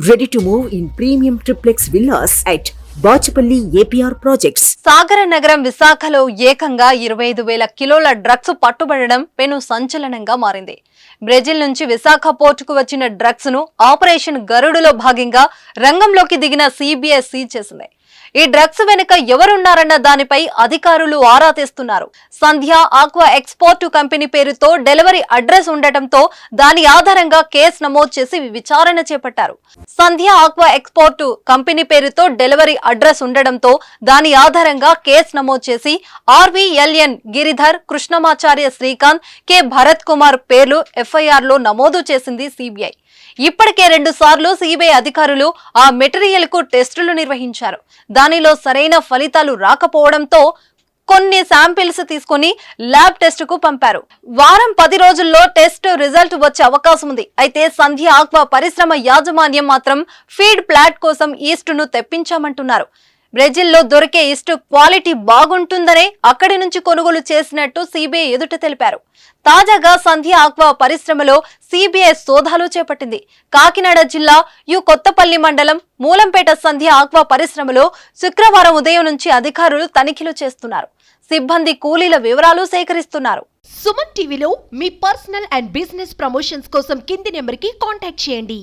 Ready to move in premium triplex villas at Bachupally APR projects. సాగర నగరం విశాఖలో ఏకంగా 25,000 కిలోల డ్రగ్స్ పట్టుబడడం పెను సంచలనంగా మారింది. బ్రెజిల్ నుంచి విశాఖ పోర్టుకు వచ్చిన డ్రగ్స్ ను ఆపరేషన్ గరుడులో భాగంగా రంగంలోకి దిగిన సిబిఐ సీజ్ చేసింది. ఈ డ్రగ్స్ వెనుక ఎవరున్నారన్న దానిపై అధికారులు ఆరా తీస్తున్నారు. సంధ్య ఆక్వా ఎక్స్పోర్ట్ కంపెనీ పేరుతో డెలివరీ అడ్రస్ ఉండటంతో దాని ఆధారంగా కేసు నమోదు చేసి విచారణ చేపట్టారు. సంధ్య ఆక్వా ఎక్స్పోర్ట్ కంపెనీ పేరుతో డెలివరీ అడ్రస్ ఉండడంతో దాని ఆధారంగా కేసు నమోదు చేసి ఆర్వీఎల్ఎన్ గిరిధర్, కృష్ణమాచార్య శ్రీకాంత్, కె భరత్ కుమార్ పేర్లు ఎఫ్ఐఆర్ లో నమోదు చేసింది సిబిఐ. ఇప్పటికే 2 సార్లు సిబిఐ అధికారులు ఆ మెటీరియల్ కు టెస్టులు నిర్వహించారు. దానిలో సరైన ఫలితాలు రాకపోవడంతో కొన్ని శాంపిల్స్ తీసుకుని ల్యాబ్ టెస్ట్ కు పంపారు. వారం 10 రోజుల్లో టెస్ట్ రిజల్ట్ వచ్చే అవకాశం ఉంది. అయితే సంధ్య ఆక్వా పరిశ్రమ యాజమాన్యం మాత్రం ఫీడ్ ప్లాట్ కోసం ఈస్ట్ ను తెప్పించామంటున్నారు. బ్రెజిల్లో దొరికే ఈస్ట్ క్వాలిటీ బాగుంటుందనే అక్కడి నుంచి కొనుగోలు చేసినట్టు సిబిఐ ఎదుట తెలిపారు. తాజాగా సంధ్య ఆక్వా పరిశ్రమలో సిబిఐ సోదాలు చేపట్టింది. కాకినాడ జిల్లా కొత్తపల్లి మండలం మూలంపేట సంధ్య ఆక్వా పరిశ్రమలో శుక్రవారం ఉదయం నుంచి అధికారులు తనిఖీలు చేస్తున్నారు. సిబ్బంది కూలీల వివరాలు సేకరిస్తున్నారు. సుమన్ టీవీలో మీ పర్సనల్ అండ్ బిజినెస్ ప్రమోషన్స్ కోసం కింది నెంబర్కి కాంటాక్ట్ చేయండి.